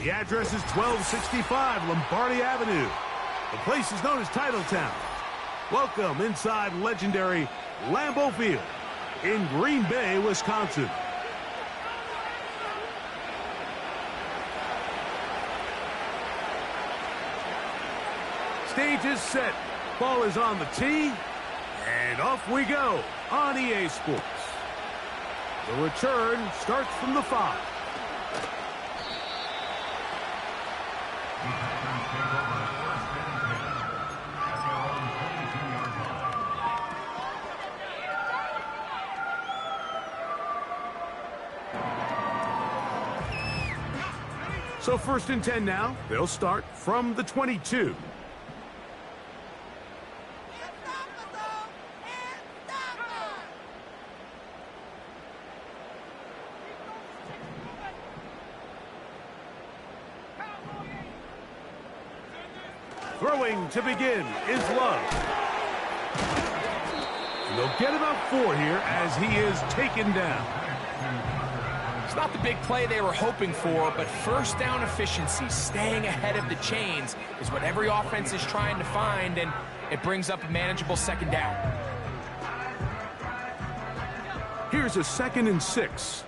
The address is 1265 Lombardi Avenue. The place is known as Titletown. Welcome inside legendary Lambeau Field in Green Bay, Wisconsin. Stage is set. Ball is on the tee. And off we go on EA Sports. The return starts from the 5. So 1st and 10 now. They'll start from the 22. Throwing to begin is Love. And they'll get about 4 here as he is taken down. It's not the big play they were hoping for, but first down efficiency, staying ahead of the chains, is what every offense is trying to find, and it brings up a manageable 2nd down. Here's a 2nd and 6.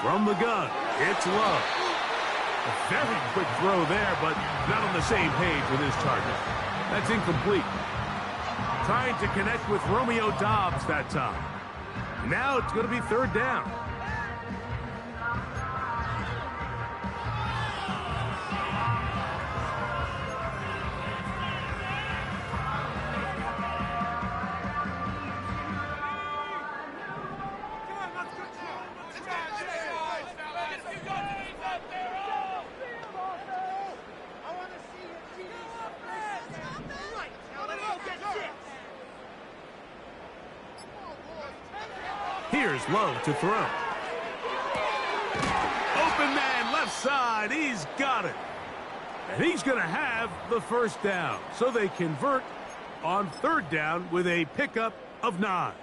From the gun, it's Love. A very quick throw there, but not on the same page with his target. That's incomplete. Trying to connect with Romeo Doubs that time. Now it's going to be 3rd down. Here's Love to throw. Open man, left side. He's got it. And he's going to have the 1st down. So they convert on 3rd down with a pickup of 9.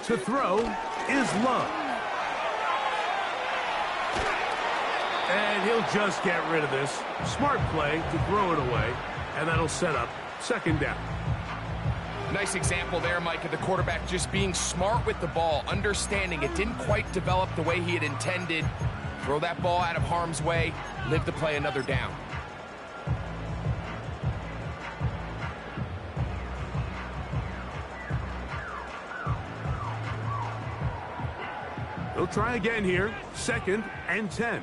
To throw is Love. And he'll just get rid of this. Smart play to throw it away, and that'll set up 2nd down. Nice example there, Mike, of the quarterback just being smart with the ball, understanding it didn't quite develop the way he had intended. Throw that ball out of harm's way, live to play another down. They'll try again here. 2nd and 10.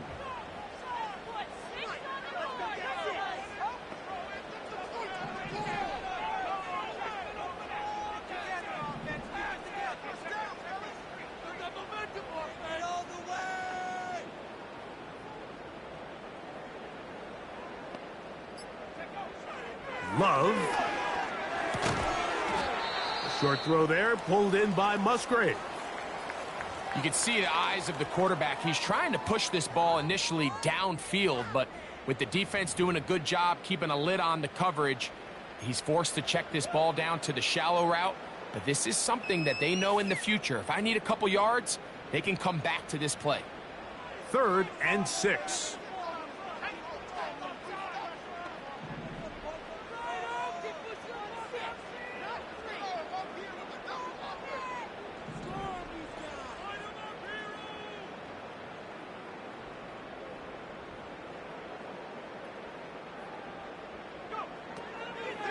Love. A short throw there, pulled in by Musgrave. You can see the eyes of the quarterback. He's trying to push this ball initially downfield, but with the defense doing a good job keeping a lid on the coverage, he's forced to check this ball down to the shallow route. But this is something that they know in the future. If I need a couple yards, they can come back to this play. 3rd and 6.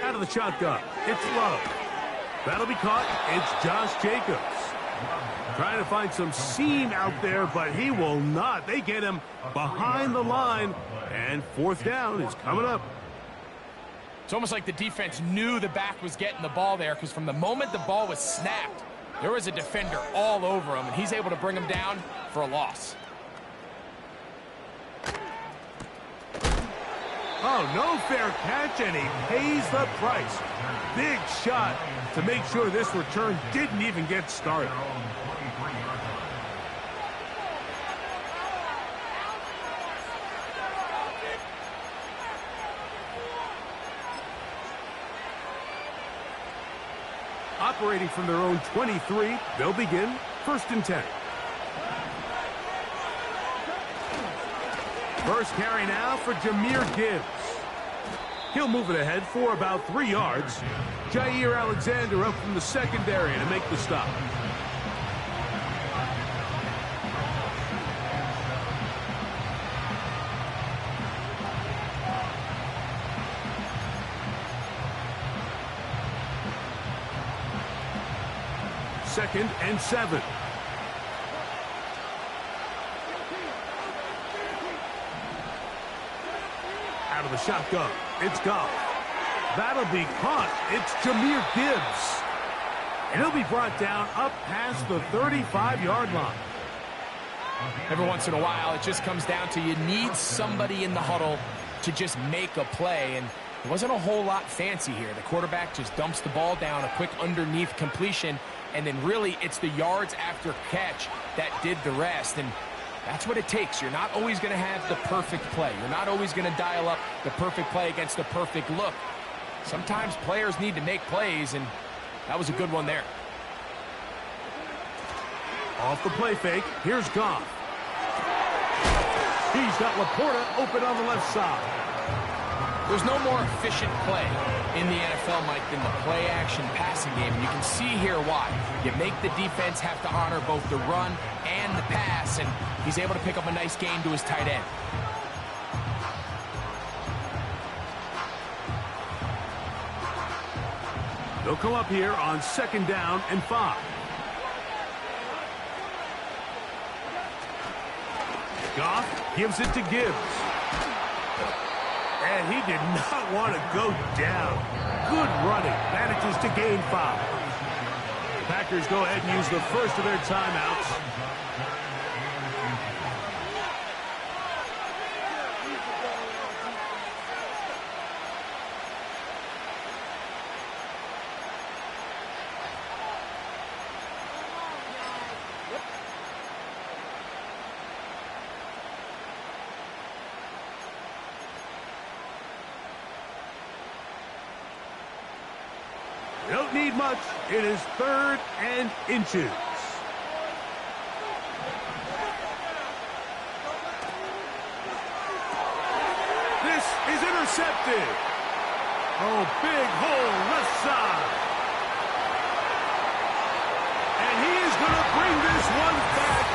Out of the shotgun, it's Love. That'll be caught. It's Josh Jacobs. Trying to find some seam out there, but he will not. They get him behind the line, and 4th down is coming up. It's almost like the defense knew the back was getting the ball there, because from the moment the ball was snapped, There was a defender all over him, and he's able to bring him down for a loss. Oh, no fair catch, and he pays the price. Big shot to make sure this return didn't even get started. Operating from their own 23, they'll begin 1st and 10. First carry now for Jahmyr Gibbs. He'll move it ahead for about 3 yards. Jair Alexander up from the secondary to make the stop. Second and 7. Out of the shotgun, it's Goff. That'll be caught. It's Jahmyr Gibbs. And he'll be brought down up past the 35-yard line. Every once in a while, it just comes down to you need somebody in the huddle to just make a play. And it wasn't a whole lot fancy here. The quarterback just dumps the ball down, a quick underneath completion, and then really it's the yards after catch that did the rest. And that's what it takes. You're not always going to have the perfect play. You're not always going to dial up the perfect play against the perfect look. Sometimes players need to make plays, and that was a good one there. Off the play fake, here's Goff. He's got Laporta open on the left side. There's no more efficient play in the NFL, Mike, than the play-action passing game. And you can see here why. You make the defense have to honor both the run and the pass, and he's able to pick up a nice gain to his tight end. They'll come up here on 2nd down and 5. Goff gives it to Gibbs. And he did not want to go down. Good running. Manages to gain 5. The Packers go ahead and use the first of their timeouts. They don't need much. It is 3rd and inches. This is intercepted. Oh, big hole left side. And he is going to bring this one back.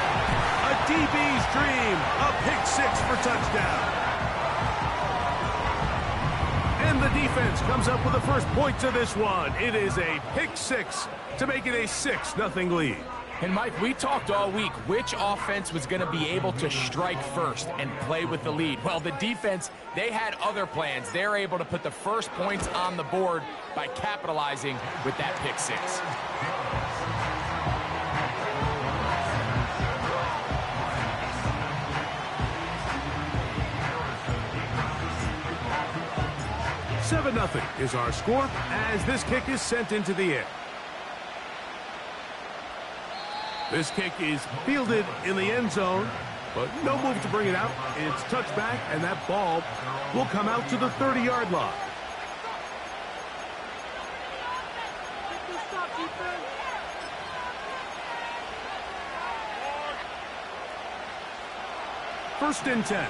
A DB's dream. A pick 6 for touchdown. And the defense comes up with the first points of this one. It is a pick 6 to make it a 6-0 lead. And, Mike, we talked all week which offense was going to be able to strike first and play with the lead. Well, the defense, they had other plans. They're able to put the first points on the board by capitalizing with that pick 6. Nothing is our score as this kick is sent into the air. This kick is fielded in the end zone, but no move to bring it out. It's touchback, and that ball will come out to the 30-yard line. First and 10.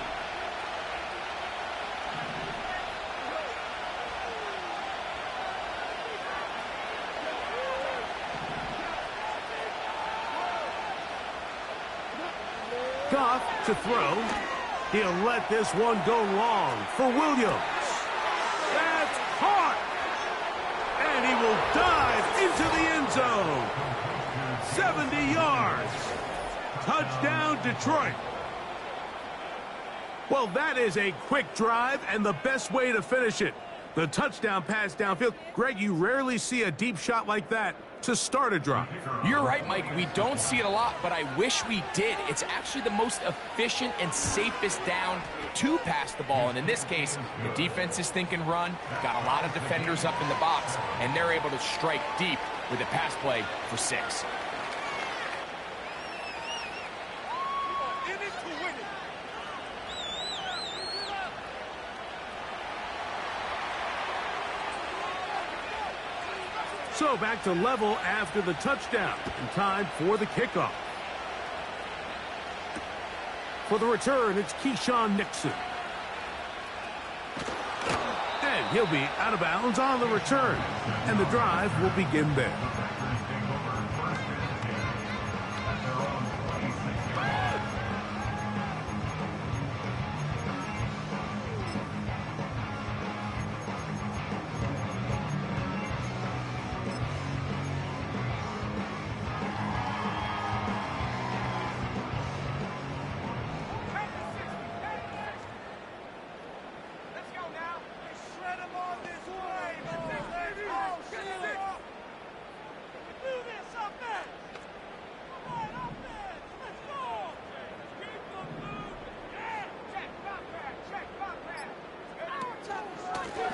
Goff to throw. He'll let this one go long for Williams. That's caught. And he will dive into the end zone. 70 yards. Touchdown, Detroit. Well, that is a quick drive and the best way to finish it. The touchdown pass downfield. Greg, you rarely see a deep shot like that to start a drive. You're right, Mike. We don't see it a lot, but I wish we did. It's actually the most efficient and safest down to pass the ball. And in this case, the defense is thinking run, got a lot of defenders up in the box, and they're able to strike deep with a pass play for 6. So back to level after the touchdown, and time for the kickoff. For the return, it's Keyshawn Nixon. And he'll be out of bounds on the return, and the drive will begin there.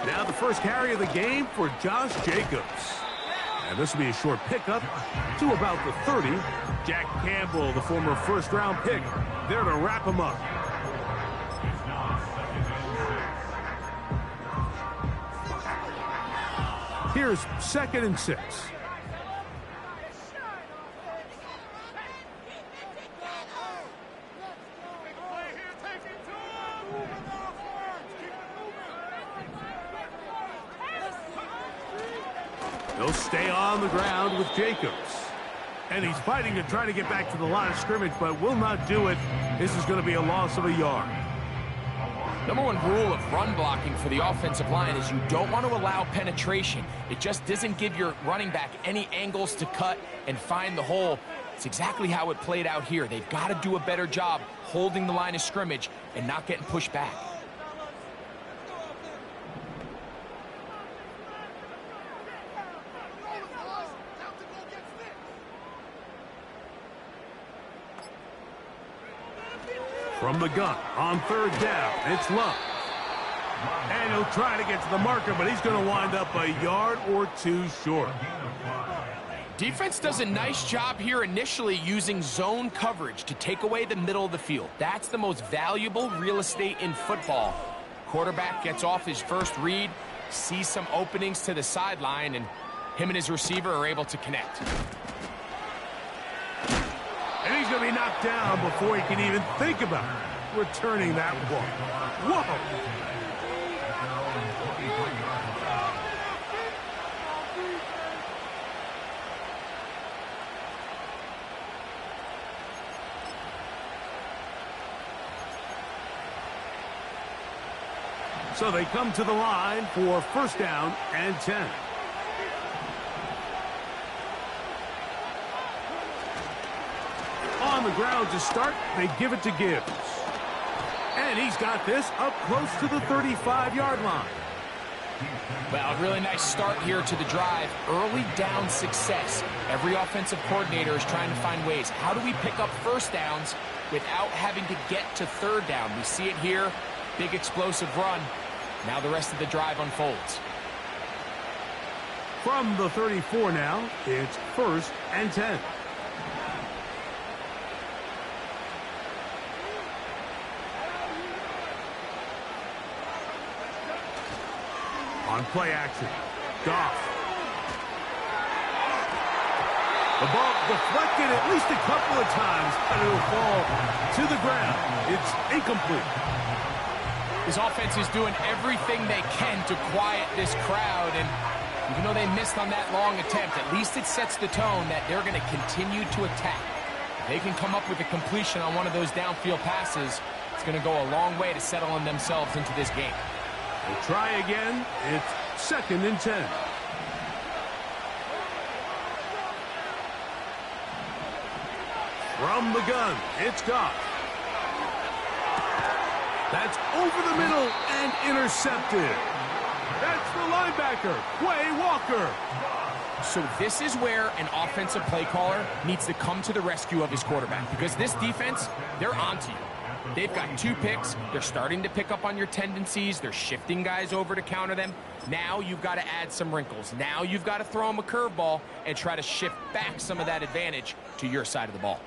Now the first carry of the game for Josh Jacobs. And this will be a short pickup to about the 30. Jack Campbell, the former first-round pick, there to wrap him up. Here's 2nd and 6. He'll stay on the ground with Jacobs. And he's fighting to try to get back to the line of scrimmage, but will not do it. This is going to be a loss of a yard. Number one rule of run blocking for the offensive line is you don't want to allow penetration. It just doesn't give your running back any angles to cut and find the hole. It's exactly how it played out here. They've got to do a better job holding the line of scrimmage and not getting pushed back. From the gun on 3rd down, it's Love. And he'll try to get to the marker, but he's going to wind up a yard or 2 short. Defense does a nice job here initially using zone coverage to take away the middle of the field. That's the most valuable real estate in football. Quarterback gets off his first read, sees some openings to the sideline, and him and his receiver are able to connect. And he's going to be knocked down before he can even think about returning that one. Whoa! So they come to the line for 1st down and 10. On the ground to start, they give it to Gibbs. And he's got this up close to the 35-yard line. Well, a really nice start here to the drive. Early down success. Every offensive coordinator is trying to find ways. How do we pick up 1st downs without having to get to 3rd down? We see it here. Big explosive run. Now the rest of the drive unfolds. From the 34 now, it's 1st and 10. On play action, Goff. The ball deflected at least a couple of times, and it will fall to the ground. It's incomplete. His offense is doing everything they can to quiet this crowd, and even though they missed on that long attempt, at least it sets the tone that they're going to continue to attack. If they can come up with a completion on one of those downfield passes, it's going to go a long way to settling themselves into this game. We'll try again. It's 2nd and 10. From the gun, it's Goff. That's over the middle and intercepted. That's the linebacker, Quay Walker. So this is where an offensive play caller needs to come to the rescue of his quarterback, because this defense, they're onto you. They've got 2 picks. They're starting to pick up on your tendencies. They're shifting guys over to counter them. Now you've got to add some wrinkles. Now you've got to throw them a curveball and try to shift back some of that advantage to your side of the ball.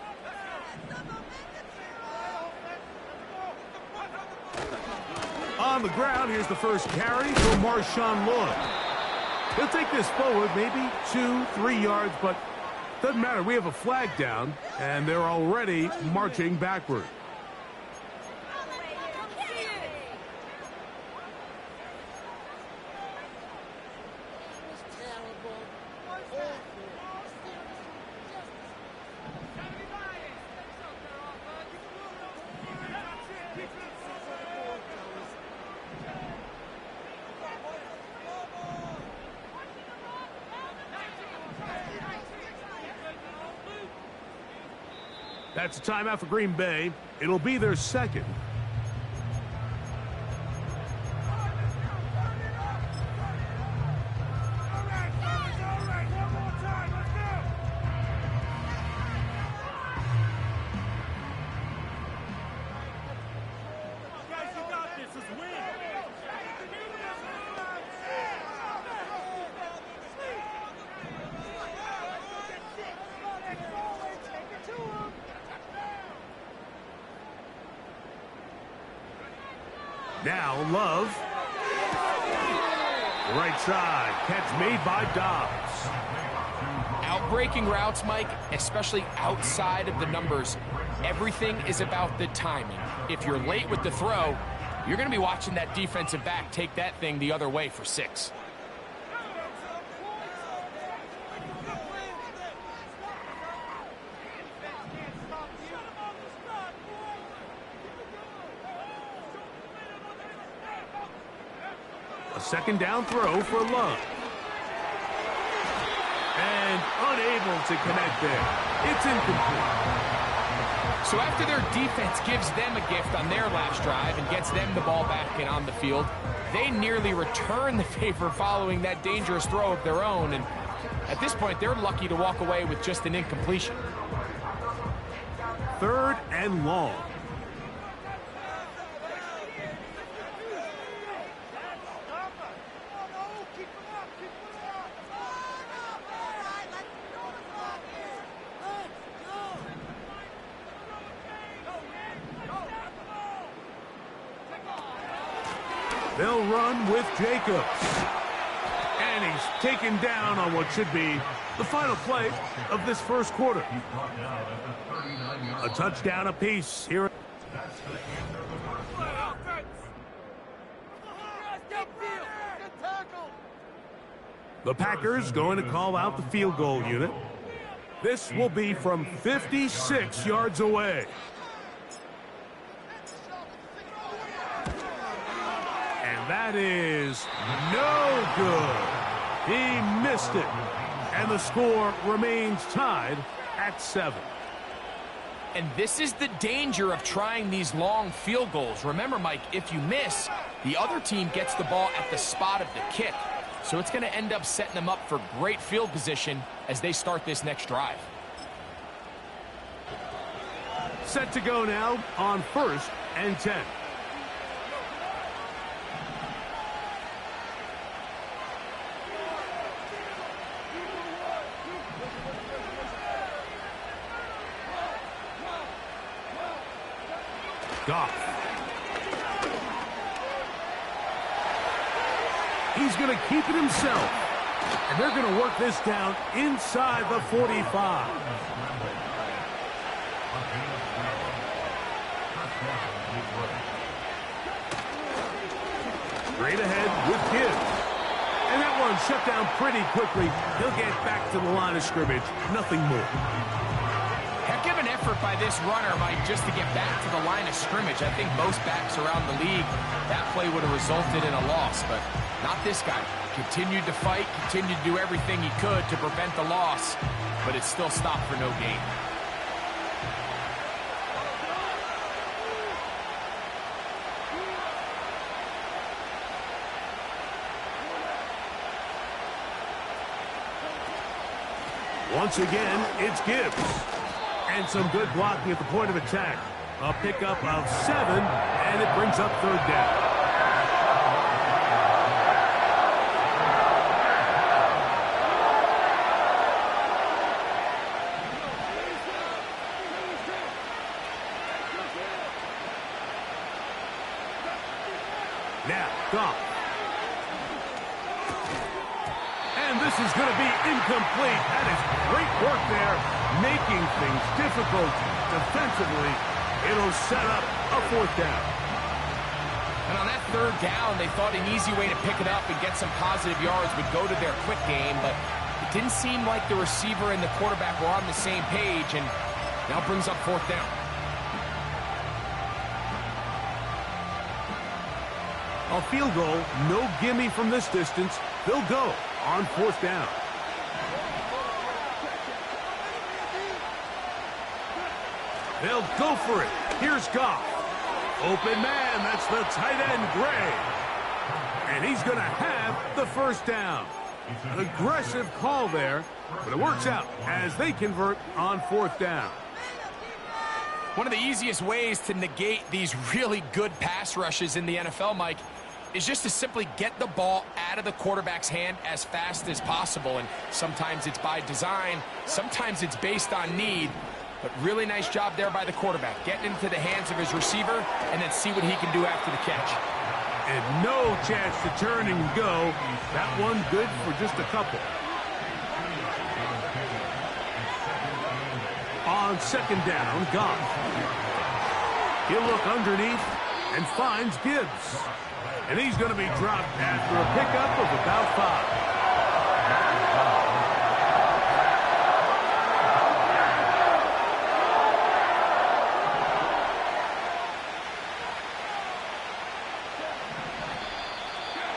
On the ground, here's the first carry for Marshawn Lloyd. He'll take this forward, maybe 2-3 yards, but doesn't matter. We have a flag down, and they're already marching backward. That's a timeout for Green Bay. It'll be their second. Now Love. Right side. Catch made by Dobbs. Outbreaking routes, Mike, especially outside of the numbers, everything is about the timing. If you're late with the throw, you're going to be watching that defensive back take that thing the other way for 6. A second down throw for Love. And unable to connect there. It's incomplete. So after their defense gives them a gift on their last drive and gets them the ball back and on the field, they nearly return the favor following that dangerous throw of their own. And at this point, they're lucky to walk away with just an incompletion. 3rd and long. They'll run with Jacobs. And he's taken down on what should be the final play of this first quarter. A touchdown apiece here. The Packers going to call out the field goal unit. This will be from 56 yards away. That is no good. He missed it. And the score remains tied at 7. And this is the danger of trying these long field goals. Remember, Mike, if you miss, the other team gets the ball at the spot of the kick. So it's going to end up setting them up for great field position as they start this next drive. Set to go now on 1st and 10. Goff. He's going to keep it himself. And they're going to work this down inside the 45. Straight ahead with Gibbs. And that one shut down pretty quickly. He'll get back to the line of scrimmage. Nothing more. Heck of an effort by this runner, Mike, just to get back to the line of scrimmage. I think most backs around the league, that play would have resulted in a loss, but not this guy. Continued to fight, continued to do everything he could to prevent the loss, but it still stopped for no gain. Once again, it's Gibbs. And some good blocking at the point of attack. A pickup of 7, and it brings up third down. Now, Goff. And this is going to be incomplete. That is great work there, making things difficult defensively. It'll set up a fourth down. And on that third down, they thought an easy way to pick it up and get some positive yards would go to their quick game, but it didn't seem like the receiver and the quarterback were on the same page, and now brings up fourth down. A field goal, no gimme from this distance. They'll go on fourth down. They'll go for it. Here's Goff. Open man, that's the tight end, Gray. And he's going to have the first down. An aggressive call there, but it works out as they convert on fourth down. One of the easiest ways to negate these really good pass rushes in the NFL, Mike, is just to simply get the ball out of the quarterback's hand as fast as possible. And sometimes it's by design, sometimes it's based on need. But really nice job there by the quarterback, getting into the hands of his receiver and then see what he can do after the catch. And no chance to turn and go. That one good for just a couple. On second down, Goff. He'll look underneath and finds Gibbs. And he's going to be dropped after a pickup of about 5.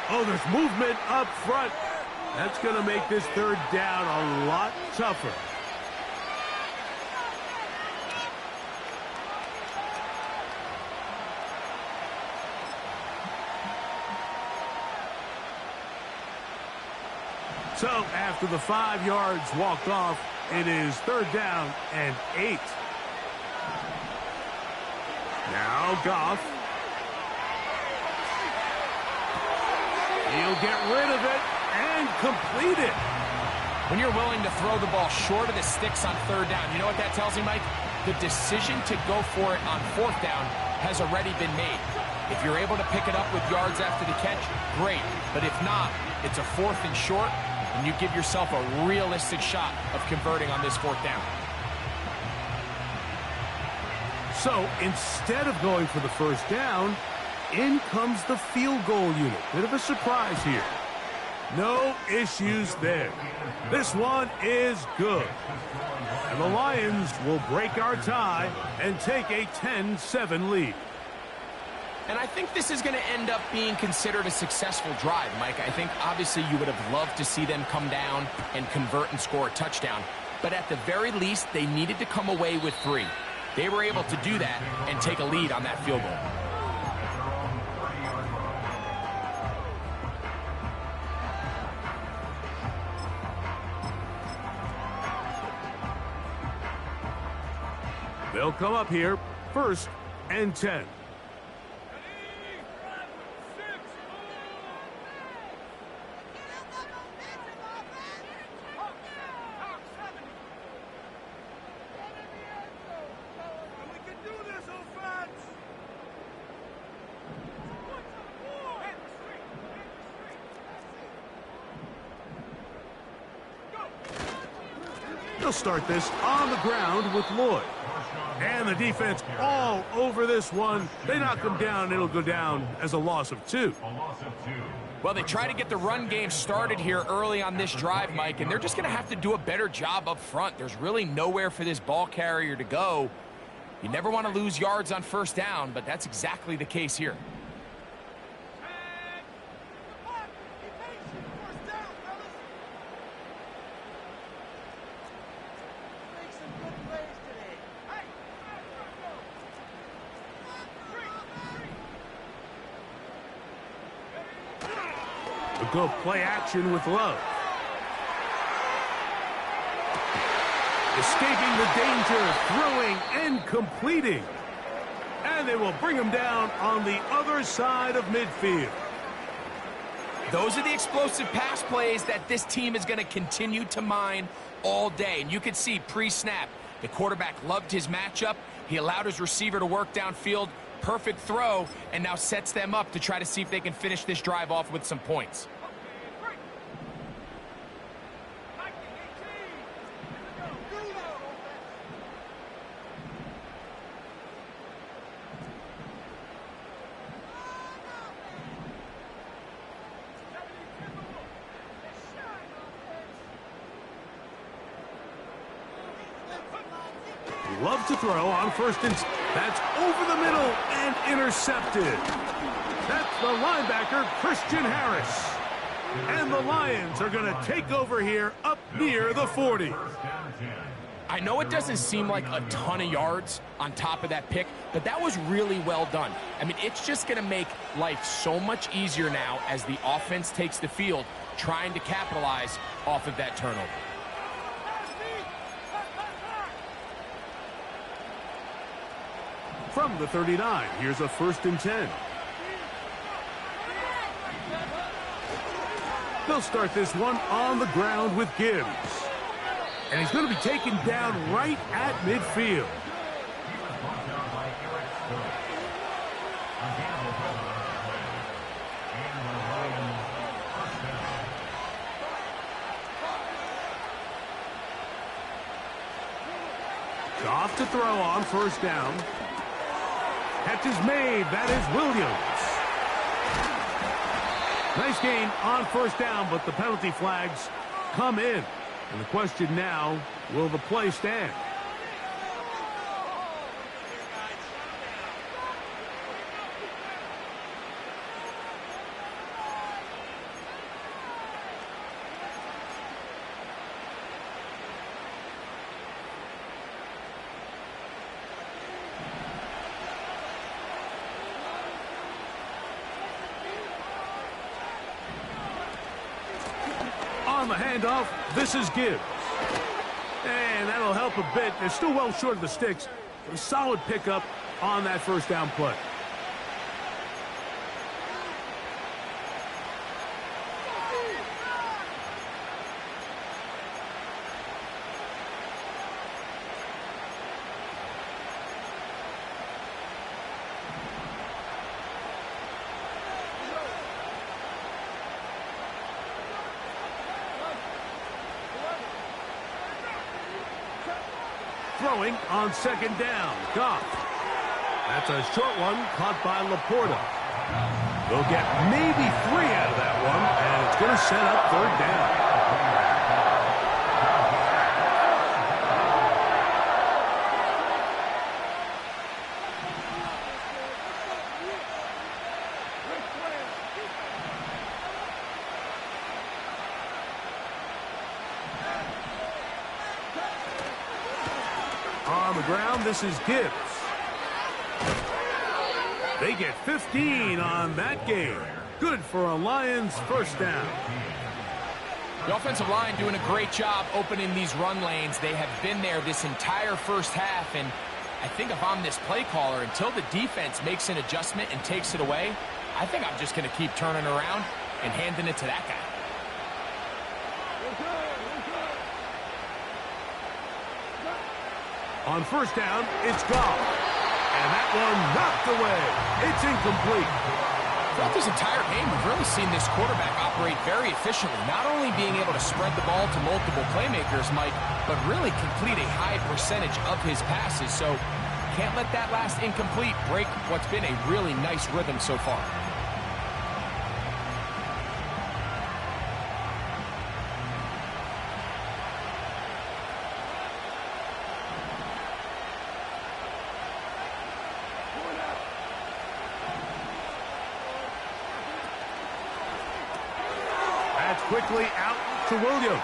Oh, there's movement up front. That's going to make this third down a lot tougher. So after the 5 yards walked off, it is third down and 8. Now Goff. He'll get rid of it and complete it. When you're willing to throw the ball short of the sticks on third down, you know what that tells me, Mike? The decision to go for it on fourth down has already been made. If you're able to pick it up with yards after the catch, great. But if not, it's a fourth and short, and you give yourself a realistic shot of converting on this fourth down. So instead of going for the first down, in comes the field goal unit. Bit of a surprise here. No issues there. This one is good. And the Lions will break our tie and take a 10-7 lead. And I think this is going to end up being considered a successful drive, Mike. I think obviously you would have loved to see them come down and convert and score a touchdown. But at the very least, they needed to come away with 3. They were able to do that and take a lead on that field goal. They'll come up here, 1st and 10. They'll start this on the ground with Lloyd. And the defense all over this one. They knock them down, it'll go down as a loss of 2. Well, they try to get the run game started here early on this drive, Mike, and they're just going to have to do a better job up front. There's really nowhere for this ball carrier to go. You never want to lose yards on first down, but that's exactly the case here. They'll go play action with Love. Escaping the danger, throwing and completing. And they will bring him down on the other side of midfield. Those are the explosive pass plays that this team is going to continue to mine all day. And you can see pre-snap, the quarterback loved his matchup. He allowed his receiver to work downfield. Perfect throw, and now sets them up to try to see if they can finish this drive off with some points. Love to throw on first and that's over the middle and intercepted. That's the linebacker, Christian Harris. And the Lions are going to take over here up near the 40. I know it doesn't seem like a ton of yards on top of that pick, but that was really well done. I mean, it's just going to make life so much easier now as the offense takes the field, trying to capitalize off of that turnover. From the 39, here's a 1st and 10. They'll start this one on the ground with Gibbs. And he's going to be taken down right at midfield. Off to throw on first down. Catch is made. That is Williams. Nice gain on first down, but the penalty flags come in. And the question now, will the play stand? On the handoff, this is Gibbs. And that'll help a bit. They're still well short of the sticks. But a solid pickup on that first down play. Throwing on second down. Goff. That's a short one caught by Laporta. They'll get maybe 3 out of that one, and it's going to set up 3rd down. On the ground, this is Gibbs. They get 15 on that game. Good for a Lions first down. The offensive line doing a great job opening these run lanes. They have been there this entire first half, and I think if I'm this play caller, until the defense makes an adjustment and takes it away, I think I'm just going to keep turning around and handing it to that guy. On first down, it's Goff. And that one knocked away. It's incomplete. Throughout this entire game, we've really seen this quarterback operate very efficiently, not only being able to spread the ball to multiple playmakers, Mike, but really complete a high percentage of his passes. So can't let that last incomplete break what's been a really nice rhythm so far. Quickly out to Williams.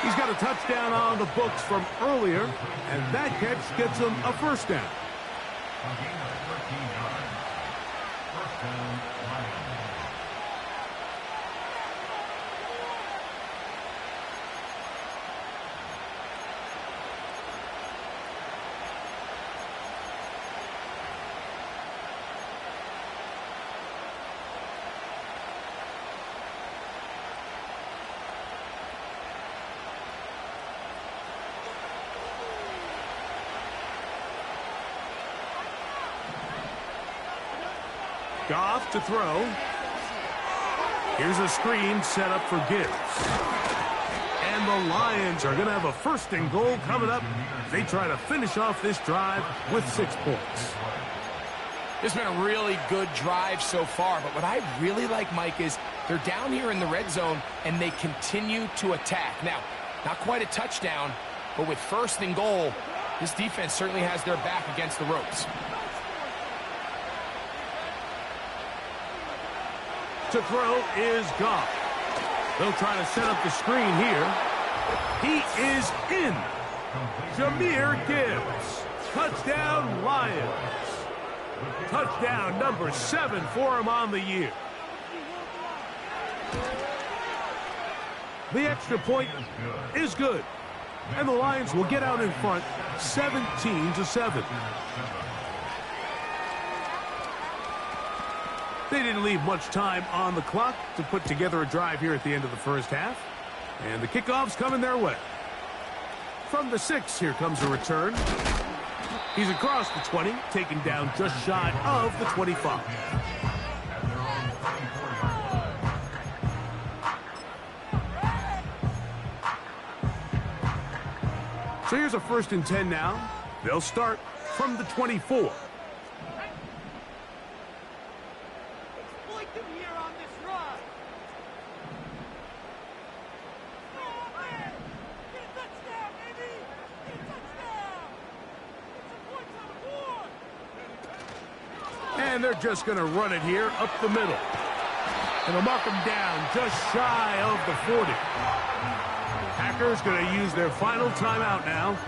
He's got a touchdown on the books from earlier, and that catch gets him a first down. Goff to throw. Here's a screen set up for Gibbs. And the Lions are going to have a 1st and goal coming up. They try to finish off this drive with 6 points. This has been a really good drive so far, but what I really like, Mike, is they're down here in the red zone, and they continue to attack. Now, not quite a touchdown, but with 1st and goal, this defense certainly has their back against the ropes. To throw is Goff. They'll try to set up the screen here. He is in. Jahmyr Gibbs. Touchdown, Lions. Touchdown number 7 for him on the year. The extra point is good. And the Lions will get out in front 17-7. They didn't leave much time on the clock to put together a drive here at the end of the first half. And the kickoff's coming their way. From the 6, here comes a return. He's across the 20, taken down just shy of the 25. So here's a 1st and 10 now. They'll start from the 24. And they're just going to run it here up the middle. And they'll mark them down just shy of the 40. Packers going to use their final timeout now.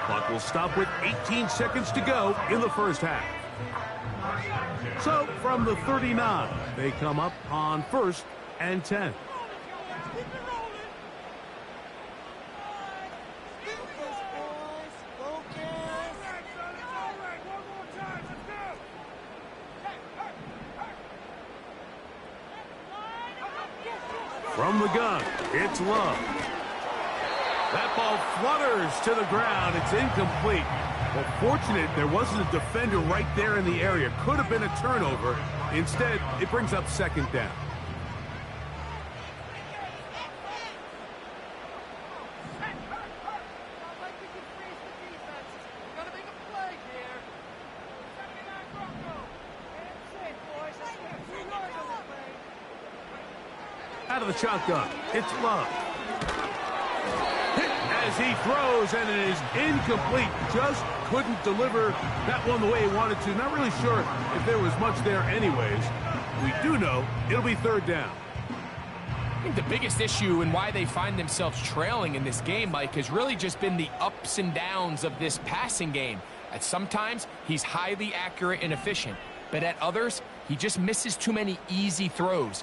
Clock will stop with 18 seconds to go in the first half. So from the 39, they come up on 1st and 10. From the gun, it's Love. That ball flutters to the ground. It's incomplete. Well, fortunate there wasn't a defender right there in the area. Could have been a turnover. Instead, it brings up 2nd down. Out of the shotgun, it's Love. Hit as he throws, and it is incomplete. Just couldn't deliver that one the way he wanted to. Not really sure if there was much there anyways. We do know it'll be 3rd down. I think the biggest issue and why they find themselves trailing in this game, Mike, has really just been the ups and downs of this passing game. At sometimes, he's highly accurate and efficient, but at others, he just misses too many easy throws.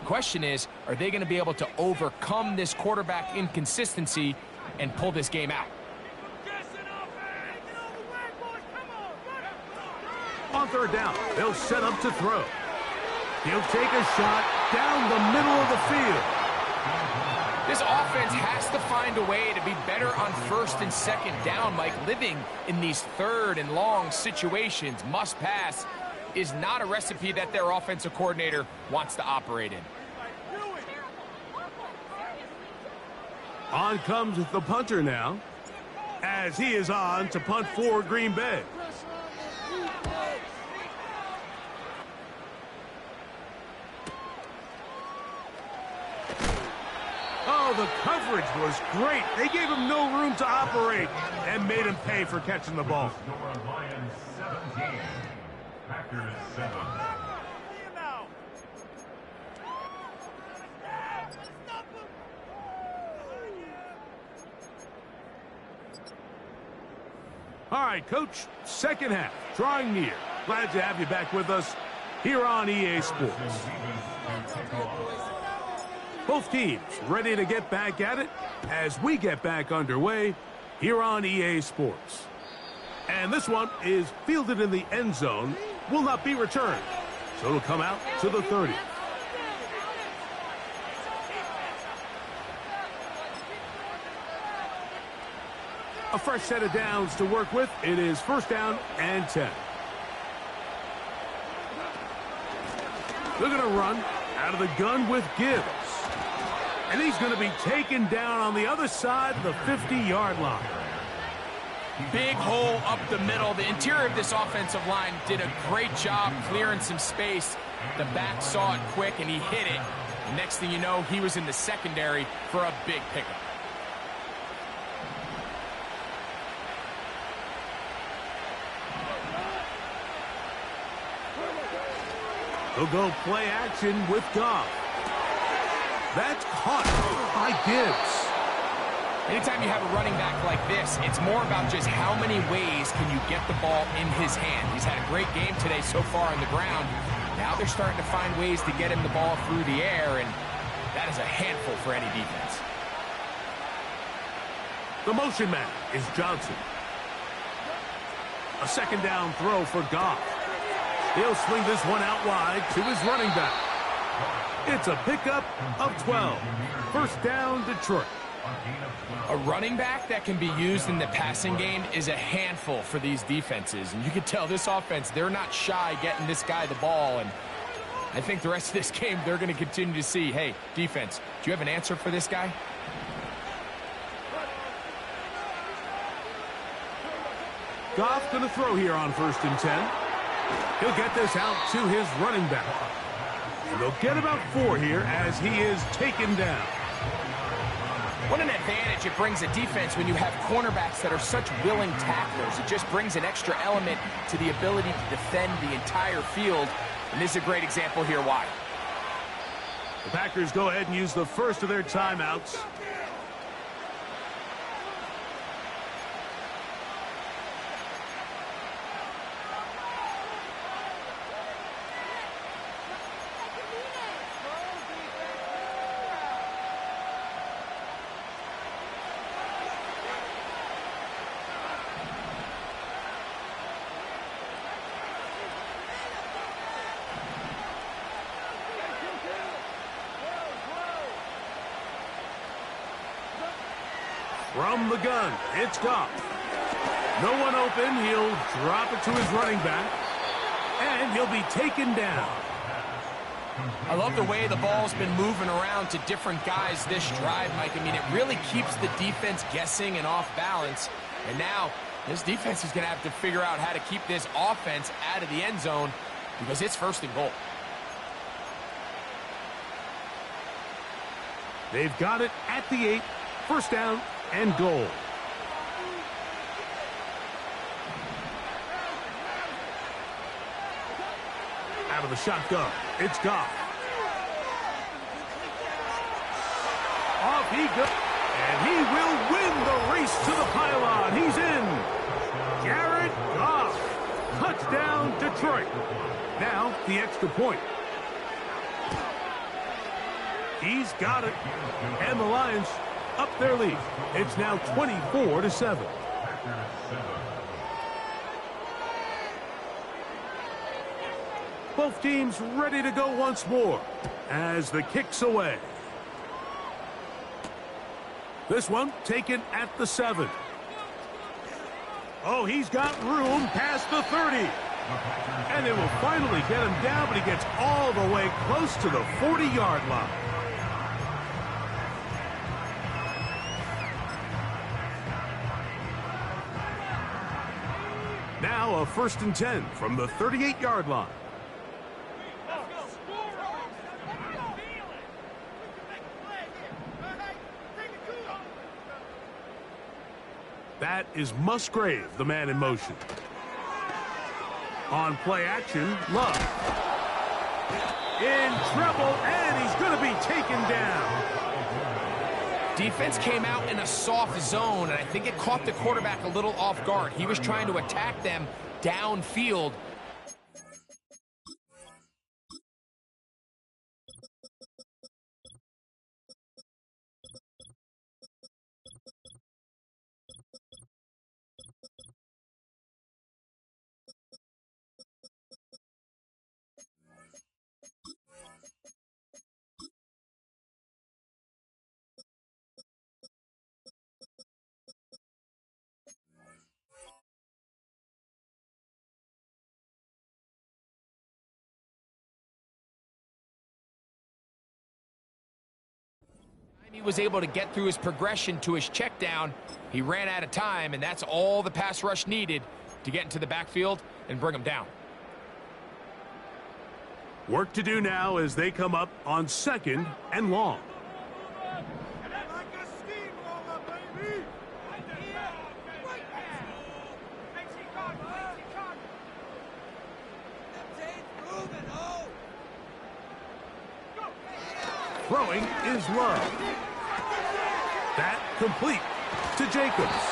Question is, are they going to be able to overcome this quarterback inconsistency and pull this game out? On 3rd down, they'll set up to throw. He'll take a shot down the middle of the field. This offense has to find a way to be better on 1st and 2nd down, Mike. Living in these 3rd and long situations, must pass, is not a recipe that their offensive coordinator wants to operate in. On comes the punter now, as he is on to punt for Green Bay. Oh, the coverage was great. They gave him no room to operate and made him pay for catching the ball. Lions 17, Packers 7. All right, Coach, 2nd half, drawing near. Glad to have you back with us here on EA Sports. Both teams ready to get back at it as we get back underway here on EA Sports. And this one is fielded in the end zone, will not be returned. So it'll come out to the 30. A fresh set of downs to work with. It is 1st down and 10. They're going to run out of the gun with Gibbs. And he's going to be taken down on the other side of the 50-yard line. Big hole up the middle. The interior of this offensive line did a great job clearing some space. The back saw it quick, and he hit it. The next thing you know, he was in the secondary for a big pickup. He'll go play action with Goff. That's caught by Gibbs. Anytime you have a running back like this, it's more about just how many ways can you get the ball in his hand. He's had a great game today so far on the ground. Now they're starting to find ways to get him the ball through the air, and that is a handful for any defense. The motion man is Johnson. A second down throw for Goff. He'll swing this one out wide to his running back. It's a pickup of 12. First down, Detroit. A running back that can be used in the passing game is a handful for these defenses. And you can tell this offense, they're not shy getting this guy the ball. And I think the rest of this game, they're going to continue to see, hey, defense, do you have an answer for this guy? Goff going to throw here on 1st and 10. He'll get this out to his running back. And they'll get about 4 here as he is taken down. What an advantage it brings a defense when you have cornerbacks that are such willing tacklers. It just brings an extra element to the ability to defend the entire field. And this is a great example here why. The Packers go ahead and use the first of their timeouts. From the gun, it's Goff. No one open. He'll drop it to his running back. And he'll be taken down. I love the way the ball's been moving around to different guys this drive, Mike. I mean, it really keeps the defense guessing and off balance. And now this defense is going to have to figure out how to keep this offense out of the end zone because it's 1st and goal. They've got it at the 8. First down and goal. Out of the shotgun, it's Goff. Off he goes, and he will win the race to the pylon. He's in. Jared Goff. Touchdown, Detroit. Now, the extra point. He's got it. And the Lions up their lead. It's now 24-7. Both teams ready to go once more as the kick's away. This one taken at the 7. Oh, he's got room past the 30. And they will finally get him down, but he gets all the way close to the 40-yard line. Now a 1st and 10 from the 38-yard line. That is Musgrave, the man in motion. On play action, Love. In trouble, and he's going to be taken down. Defense came out in a soft zone, and I think it caught the quarterback a little off guard. He was trying to attack them downfield. He was able to get through his progression to his check down. He ran out of time, and that's all the pass rush needed to get into the backfield and bring him down. Work to do now as they come up on 2nd and long. Throwing is Love. That complete to Jacobs.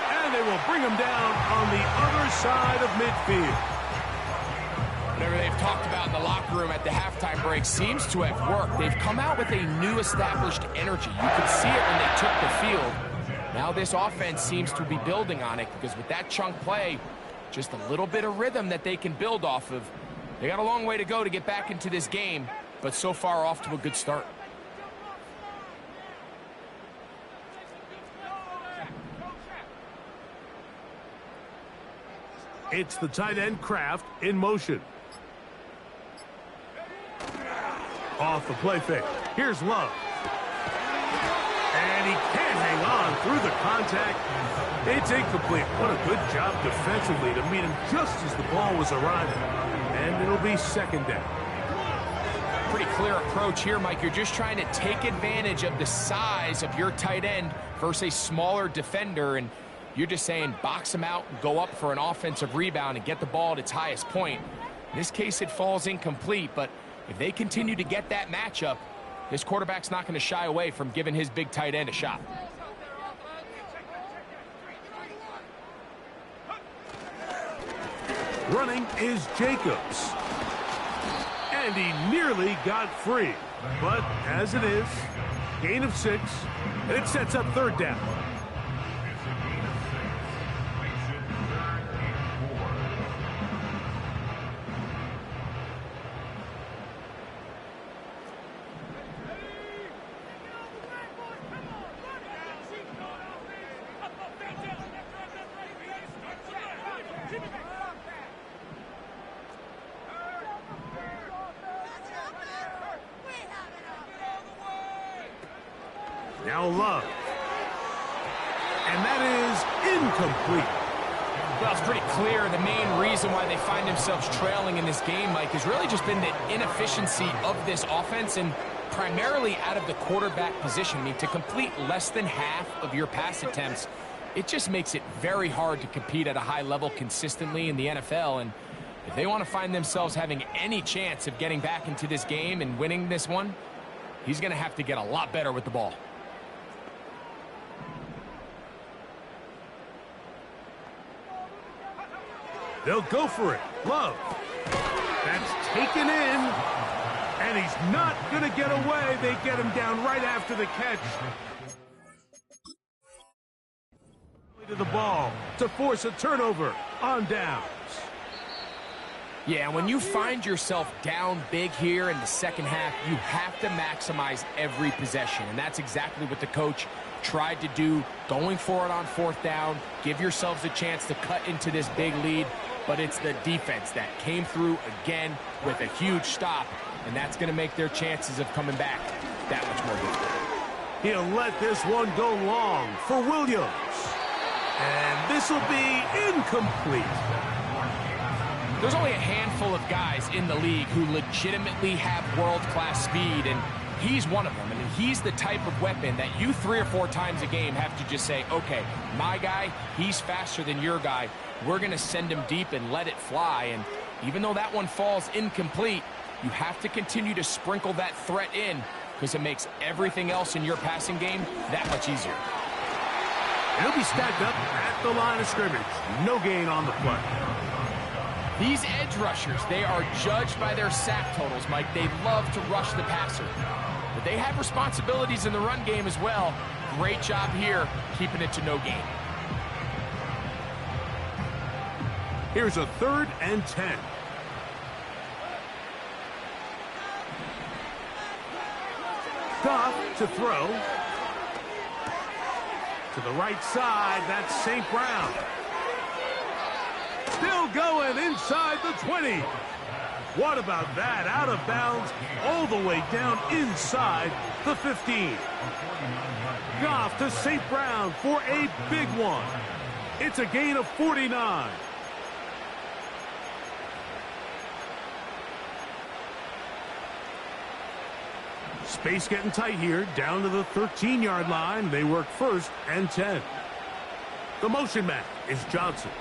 And they will bring him down on the other side of midfield. Whatever they've talked about in the locker room at the halftime break seems to have worked. They've come out with a new established energy. You could see it when they took the field. Now this offense seems to be building on it because with that chunk play, just a little bit of rhythm that they can build off of. They got a long way to go to get back into this game, but so far off to a good start. It's the tight end Kraft in motion. Off the play fake. Here's Love. And he can't hang on through the contact. It's incomplete. What a good job defensively to meet him just as the ball was arriving. And it'll be 2nd down. Pretty clear approach here, Mike. You're just trying to take advantage of the size of your tight end versus a smaller defender, and you're just saying box him out, go up for an offensive rebound, and get the ball at its highest point. In this case, it falls incomplete, but if they continue to get that matchup, this quarterback's not going to shy away from giving his big tight end a shot. Running is Jacobs. And he nearly got free. But as it is, gain of 6, and it sets up 3rd down. Now Love. And that is incomplete. Well, it's pretty clear the main reason why they find themselves trailing in this game, Mike, has really just been the inefficiency of this offense and primarily out of the quarterback position. I mean, to complete less than half of your pass attempts, it just makes it very hard to compete at a high level consistently in the NFL. And if they want to find themselves having any chance of getting back into this game and winning this one, he's going to have to get a lot better with the ball. They'll go for it. Love. That's taken in. And he's not going to get away. They get him down right after the catch. To the ball to force a turnover on downs. Yeah, when you find yourself down big here in the second half, you have to maximize every possession. And that's exactly what the coach tried to do, going for it on 4th down. Give yourselves a chance to cut into this big lead. But it's the defense that came through again with a huge stop, and that's going to make their chances of coming back that much more difficult. He'll let this one go long for Williams. And this will be incomplete. There's only a handful of guys in the league who legitimately have world-class speed, and he's one of them. I mean, he's the type of weapon that you 3 or 4 times a game have to just say, okay, my guy, he's faster than your guy. We're going to send him deep and let it fly. And even though that one falls incomplete, you have to continue to sprinkle that threat in because it makes everything else in your passing game that much easier. He'll be stacked up at the line of scrimmage. No gain on the play. These edge rushers, they are judged by their sack totals, Mike. They love to rush the passer. But they have responsibilities in the run game as well. Great job here, keeping it to no gain. Here's a 3rd and 10. Goff to throw. To the right side, that's St. Brown. Still going inside the 20. What about that? Out of bounds, all the way down inside the 15. Goff to St. Brown for a big one. It's a gain of 49. Space getting tight here, down to the 13-yard line. They work 1st and 10. The motion man is Johnson.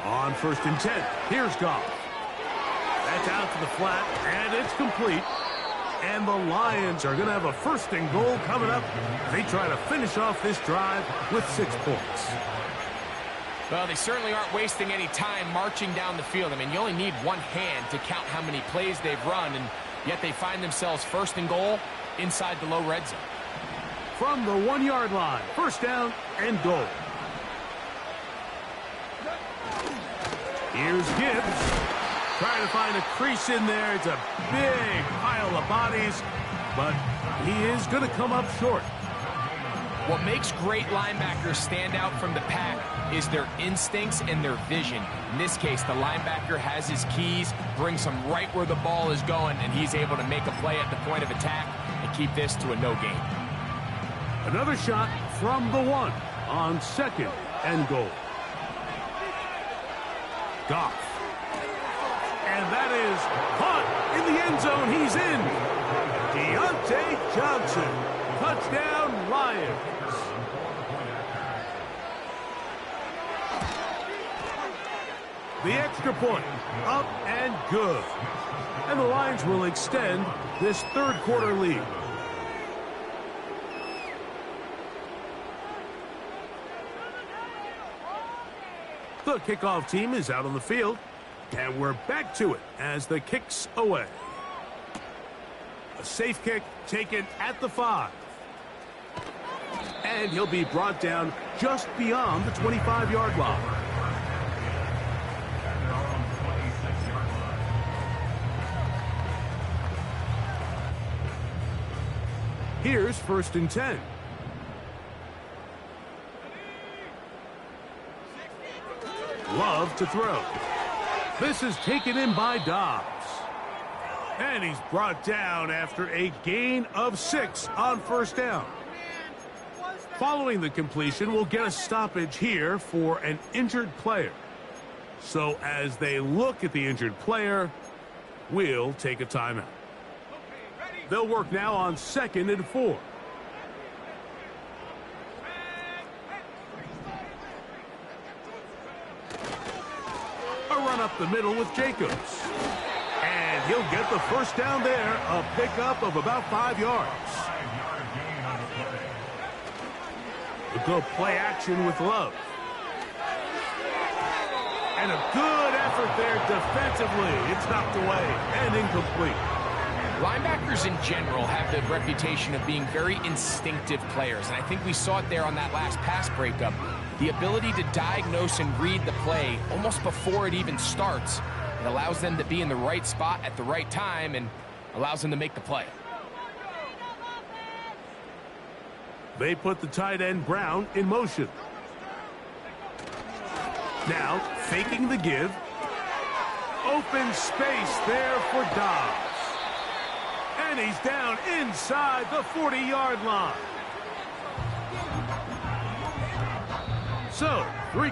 On 1st and 10, here's Goff. That's out to the flat, and it's complete. And the Lions are going to have a 1st and goal coming up. They try to finish off this drive with 6 points. Well, they certainly aren't wasting any time marching down the field. I mean, you only need one hand to count how many plays they've run, and yet they find themselves 1st and goal inside the low red zone. From the 1-yard line, 1st down and goal. Here's Gibbs. Trying to find a crease in there. It's a big pile of bodies, but he is going to come up short. What makes great linebackers stand out from the pack is their instincts and their vision. In this case, the linebacker has his keys, brings him right where the ball is going, and he's able to make a play at the point of attack and keep this to a no gain. Another shot from the 1 on 2nd and goal. Goff. And that is caught in the end zone. He's in. Deontay Johnson. Touchdown, Lions. The extra point, up and good. And the Lions will extend this 3rd quarter lead. The kickoff team is out on the field. And we're back to it as the kick's away. A safe kick taken at the 5. And he'll be brought down just beyond the 25-yard line. Here's 1st and 10. Love to throw. This is taken in by Dobbs. And he's brought down after a gain of 6 on 1st down. Following the completion, we'll get a stoppage here for an injured player. So as they look at the injured player, we'll take a timeout. They'll work now on 2nd and 4. Up the middle with Jacobs. And he'll get the 1st down there, a pickup of about 5 yards. A good play action with Love. And a good effort there defensively. It's knocked away and incomplete. Linebackers in general have the reputation of being very instinctive players, and I think we saw it there on that last pass breakup. The ability to diagnose and read the play almost before it even starts. It allows them to be in the right spot at the right time and allows them to make the play. They put the tight end Brown in motion. Now faking the give. Open space there for Dobbs. And he's down inside the 40-yard line. So, 3.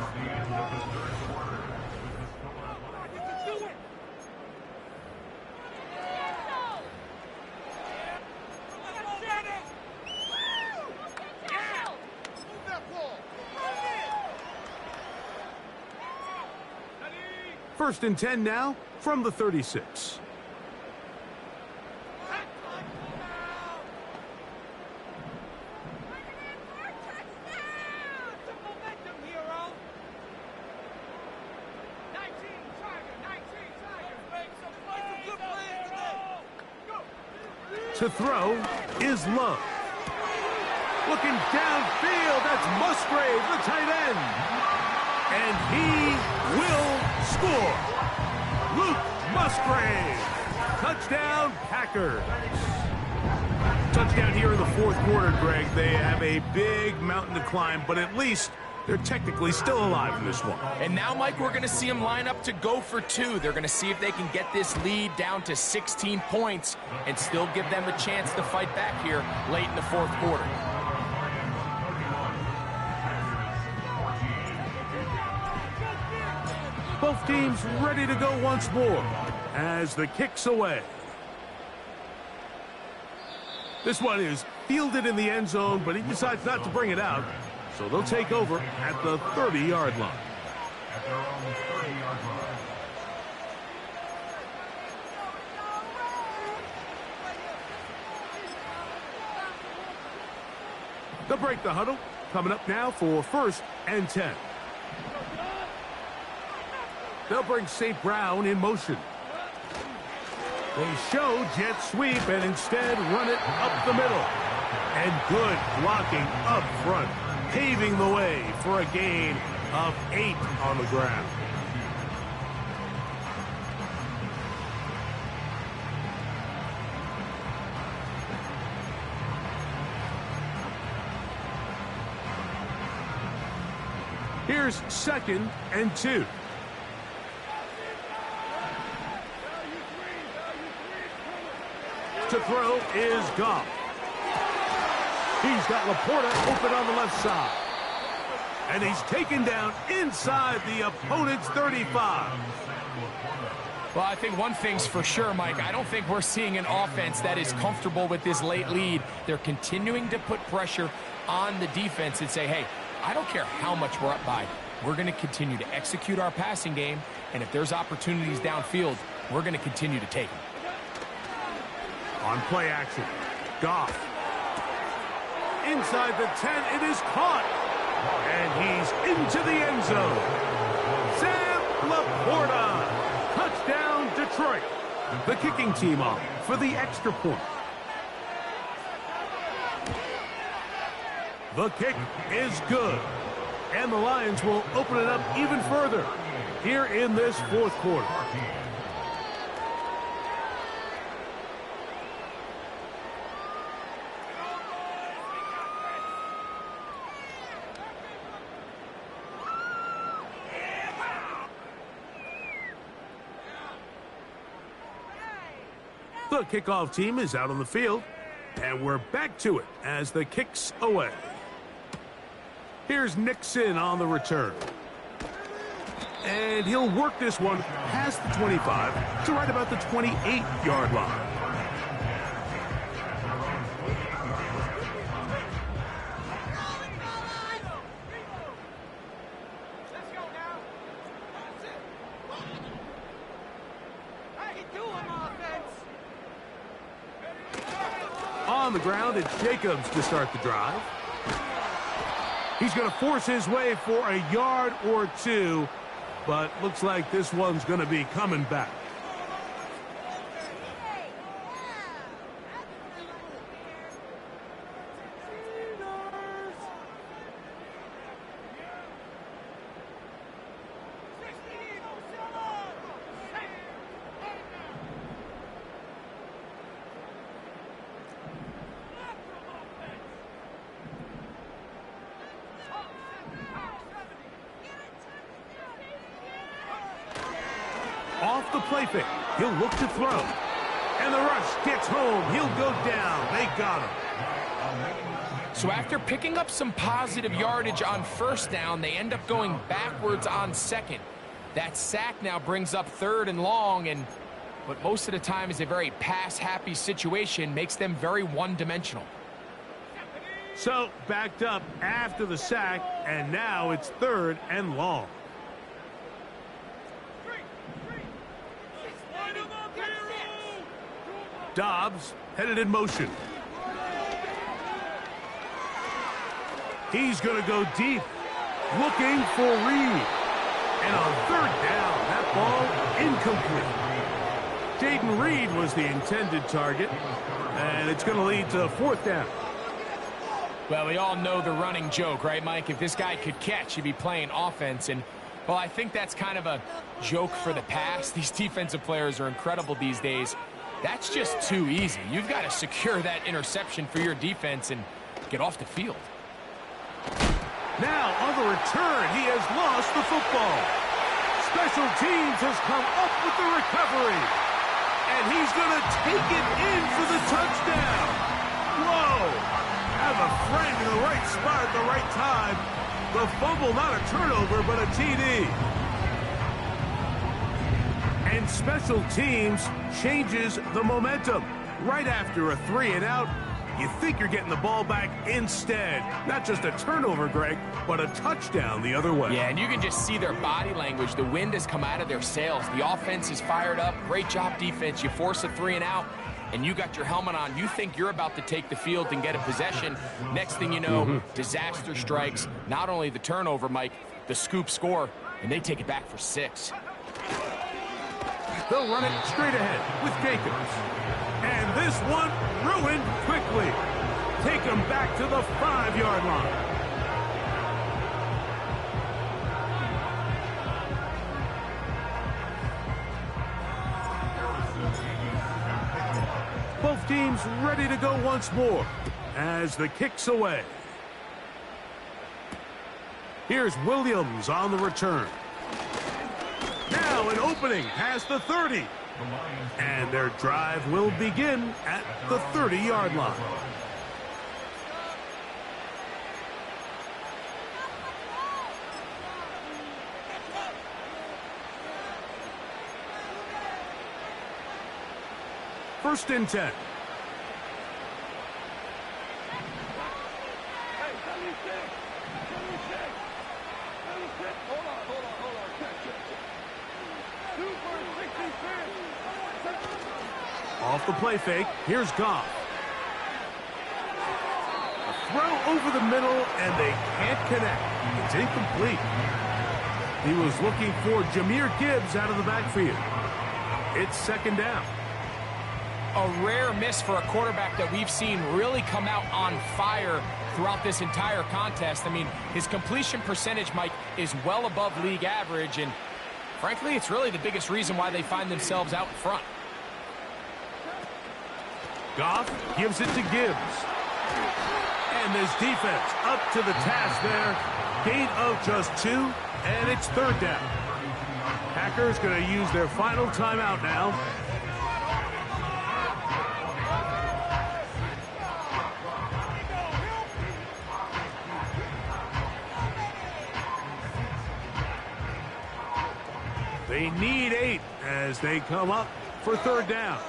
First and 10 now from the 36. To throw is Love. Looking downfield, that's Musgrave, the tight end. And he will score. Luke Musgrave. Touchdown, Packers. Touchdown here in the 4th quarter, Greg. They have a big mountain to climb, but at least They're technically still alive in this one. And now, Mike, we're going to see them line up to go for two. They're going to see if they can get this lead down to 16 points and still give them a chance to fight back here late in the fourth quarter. Both teams ready to go once more as the kick's away. This one is fielded in the end zone, but he decides not to bring it out. So they'll take over at the 30-yard line. At their own 30-yard line. They'll break the huddle. Coming up now for 1st and 10. They'll bring St. Brown in motion. They show jet sweep and instead run it up the middle. And good blocking up front, paving the way for a gain of 8 on the ground. Here's 2nd and 2. To throw is Goff. He's got Laporta open on the left side. And he's taken down inside the opponent's 35. Well, I think one thing's for sure, Mike. I don't think we're seeing an offense that is comfortable with this late lead. They're continuing to put pressure on the defense and say, hey, I don't care how much we're up by. We're going to continue to execute our passing game, and if there's opportunities downfield, we're going to continue to take them. On play action, Goff. Inside the 10, it is caught. And he's into the end zone. Sam Laporta. Touchdown, Detroit. The kicking team on for the extra point. The kick is good. And the Lions will open it up even further here in this fourth quarter. The kickoff team is out on the field, and we're back to it as the kick's away. Here's Nixon on the return. And he'll work this one past the 25 to right about the 28-yard line. On the ground, it's Jacobs to start the drive. He's going to force his way for a yard or two, but looks like this one's going to be coming back. Off the play fake, he'll look to throw. And the rush gets home. He'll go down. They got him. So after picking up some positive yardage on first down, they end up going backwards on second. That sack now brings up 3rd and long, and what most of the time is a very pass-happy situation makes them very one-dimensional. So backed up after the sack, and now it's 3rd and long. Dobbs headed in motion. He's going to go deep, looking for Reed. And on 3rd down, that ball incomplete. Jaden Reed was the intended target, and it's going to lead to 4th down. Well, we all know the running joke, right, Mike? If this guy could catch, he'd be playing offense. And, well, I think that's kind of a joke for the past. These defensive players are incredible these days. That's just too easy. You've got to secure that interception for your defense and get off the field. Now, on the return, he has lost the football. Special teams has come up with the recovery. And he's going to take it in for the touchdown. Whoa! Have a friend in the right spot at the right time. The fumble, not a turnover, but a TD. And special teams changes the momentum. Right after a 3-and-out, you think you're getting the ball back instead. Not just a turnover, Greg, but a touchdown the other way. Yeah, and you can just see their body language. The wind has come out of their sails. The offense is fired up. Great job, defense. You force a 3-and-out, and you got your helmet on. You think you're about to take the field and get a possession. Next thing you know, disaster strikes. Not only the turnover, Mike, the scoop score, and they take it back for 6. They'll run it straight ahead with Jacobs. And this one ruined quickly. Take him back to the 5-yard line. Both teams ready to go once more as the kick's away. Here's Williams on the return. Now an opening past the 30. And their drive will begin at the 30-yard line. First and 10. Off the play fake, here's Goff. A throw over the middle, and they can't connect. It's incomplete. He was looking for Jahmyr Gibbs out of the backfield. It's second down. A rare miss for a quarterback that we've seen really come out on fire throughout this entire contest. I mean, his completion percentage, Mike, is well above league average, and frankly, it's really the biggest reason why they find themselves out in front. Goff gives it to Gibbs. And this defense up to the task there. Gain of just 2, and it's third down. Packers going to use their final timeout now. They need 8 as they come up for third down.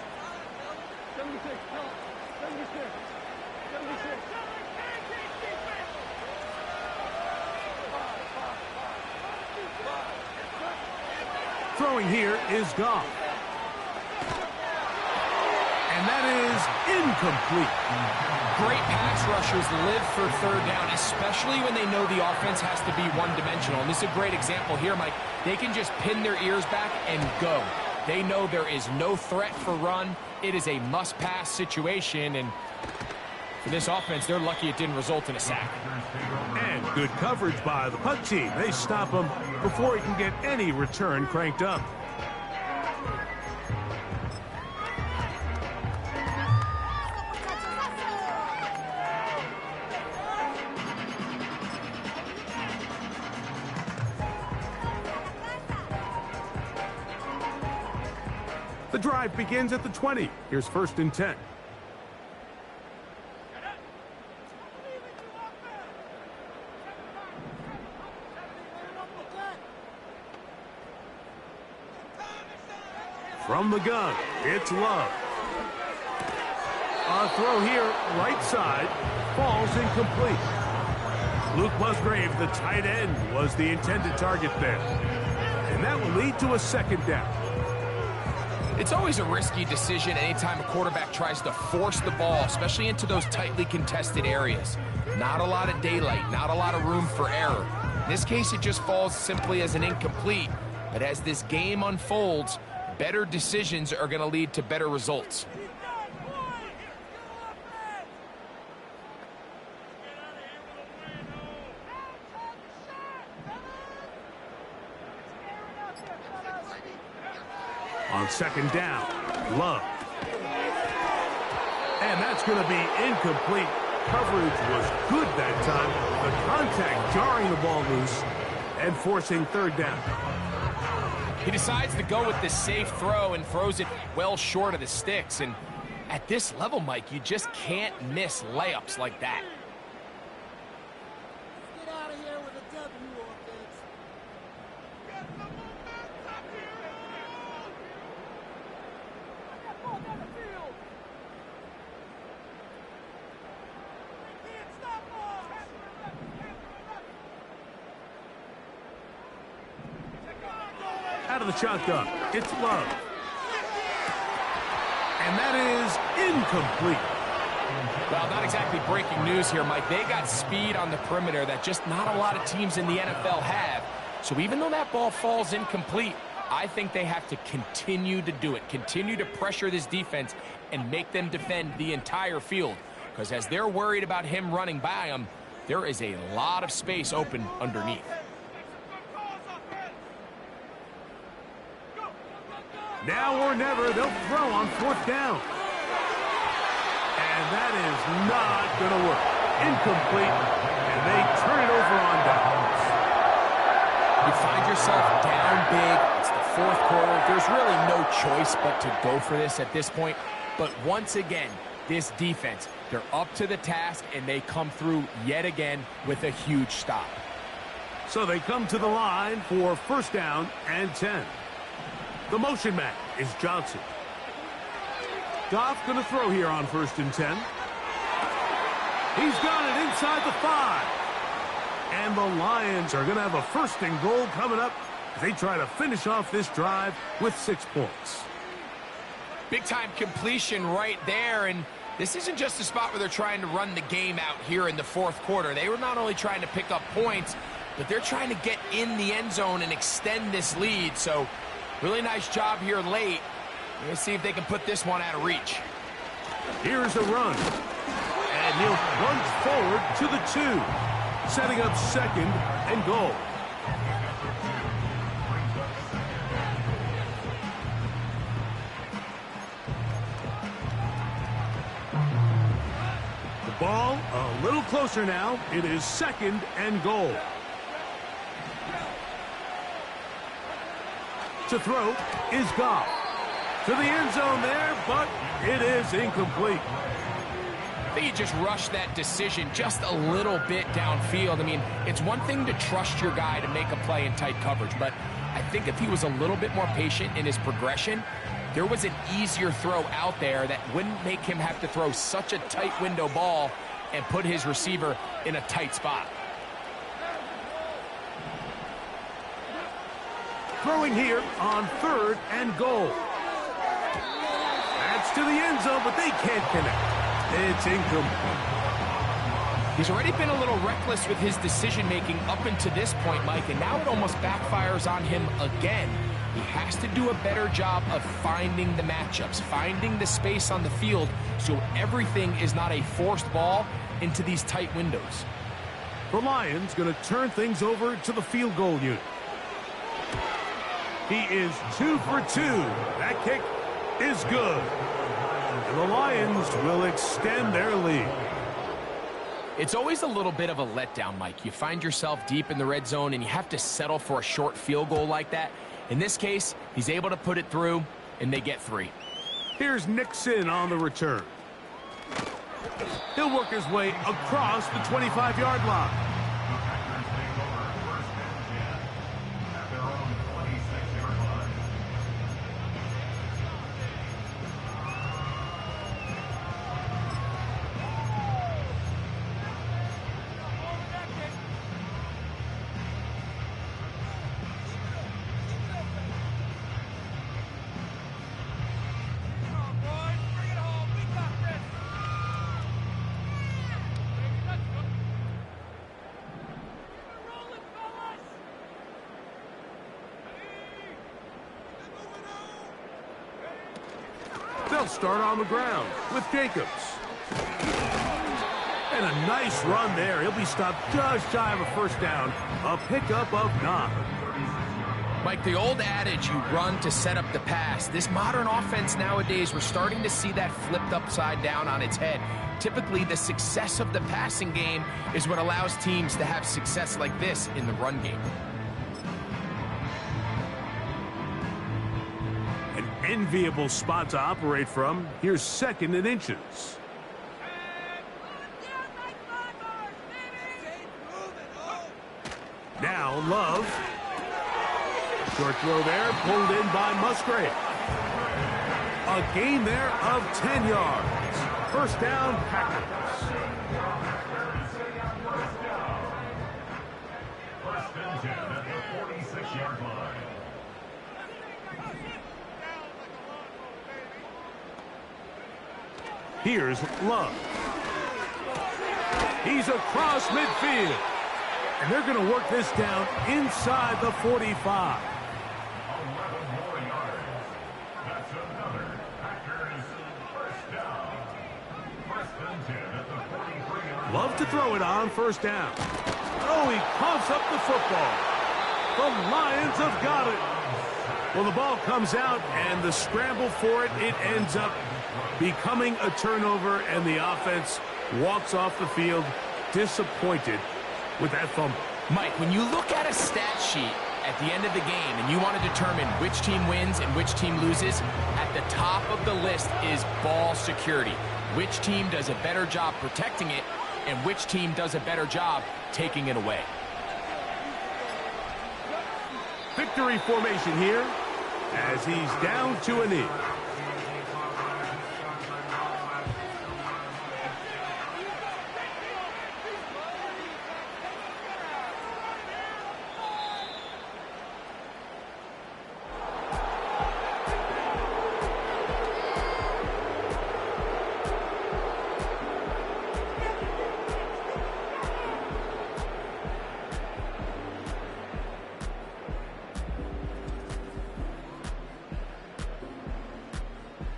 Throwing here is Goff. And that is incomplete. Great pass rushers live for third down, especially when they know the offense has to be one-dimensional. And this is a great example here, Mike. They can just pin their ears back and go. They know there is no threat for run. It is a must-pass situation, and for this offense, they're lucky it didn't result in a sack. And good coverage by the punt team. They stop him before he can get any return cranked up. The drive begins at the 20. Here's first and 10. From the gun, it's Love. A throw here, right side, falls incomplete. Luke Musgrave, the tight end, was the intended target there. And that will lead to a second down. It's always a risky decision anytime a quarterback tries to force the ball, especially into those tightly contested areas. Not a lot of daylight, not a lot of room for error. In this case, it just falls simply as an incomplete. But as this game unfolds, better decisions are going to lead to better results. On second down, Love. And that's going to be incomplete. coverage was good that time. The contact jarring the ball loose and forcing third down. He decides to go with the safe throw and throws it well short of the sticks. And at this level, Mike, you just can't miss layups like that. Get out of here with a W, offense. Out of the shotgun, it's Love. And that is incomplete. Well, not exactly breaking news here, Mike. They got speed on the perimeter that just not a lot of teams in the NFL have. So even though that ball falls incomplete, I think they have to continue to do it. Continue to pressure this defense and make them defend the entire field. Because as they're worried about him running by them, there is a lot of space open underneath. Now or never, they'll throw on fourth down. And that is not going to work. Incomplete, and they turn it over on downs. You find yourself down big. It's the fourth quarter. There's really no choice but to go for this at this point. But once again, this defense, they're up to the task, and they come through yet again with a huge stop. So they come to the line for first down and 10. The motion man is Johnson. Goff going to throw here on first and 10. He's got it inside the 5. And the Lions are going to have a first and goal coming up as they try to finish off this drive with 6 points. Big-time completion right there, and this isn't just a spot where they're trying to run the game out here in the fourth quarter. They were not only trying to pick up points, but they're trying to get in the end zone and extend this lead. So really nice job here late. Let's see if they can put this one out of reach. Here's a run. And he'll plunge forward to the 2, setting up second and goal. The ball a little closer now. It is second and goal. To throw is Goff. To the end zone there, but it is incomplete. I think he just rushed that decision just a little bit downfield. I mean, it's one thing to trust your guy to make a play in tight coverage, but I think if he was a little bit more patient in his progression, there was an easier throw out there that wouldn't make him have to throw such a tight window ball and put his receiver in a tight spot. Throwing here on third and goal. That's to the end zone, but they can't connect. It's incomplete. He's already been a little reckless with his decision-making up until this point, Mike, and now it almost backfires on him again. He has to do a better job of finding the matchups, finding the space on the field so everything is not a forced ball into these tight windows. The Lions going to turn things over to the field goal unit. He is 2 for 2. That kick is good. And the Lions will extend their lead. It's always a little bit of a letdown, Mike. You find yourself deep in the red zone and you have to settle for a short field goal like that. In this case, he's able to put it through, and they get 3. Here's Nixon on the return. He'll work his way across the 25-yard line. They'll start on the ground with Jacobs. And a nice run there. He'll be stopped just shy of a first down. A pickup of 9. Mike, the old adage, you run to set up the pass. This modern offense nowadays, we're starting to see that flipped upside down on its head. Typically, the success of the passing game is what allows teams to have success like this in the run game. An enviable spot to operate from. Here's 2nd and inches. Now Love. Short throw there, pulled in by Musgrave. A gain there of 10 yards. First down, Packers. First and 10 at the 46-yard line. Here's Love. He's across midfield. And they're going to work this down inside the 45. 11 more yards. That's another Packers first down. First and 10 at the 43-yard line. Love to throw it on first down. Oh, he coughs up the football. The Lions have got it. Well, the ball comes out, and the scramble for it, it ends up becoming a turnover, and the offense walks off the field disappointed with that fumble. Mike, when you look at a stat sheet at the end of the game and you want to determine which team wins and which team loses, at the top of the list is ball security. Which team does a better job protecting it and which team does a better job taking it away. Victory formation here as he's down to a knee.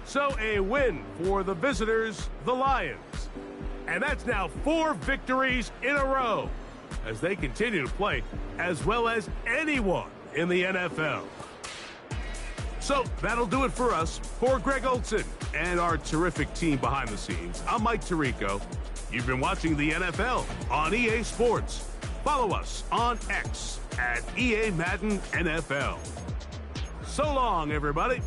So a win for the visitors, the Lions. And that's now 4 victories in a row as they continue to play as well as anyone in the NFL. So that'll do it for us. For Greg Olson and our terrific team behind the scenes, I'm Mike Tirico. You've been watching the NFL on EA Sports. Follow us on X at EA Madden NFL. So long, everybody.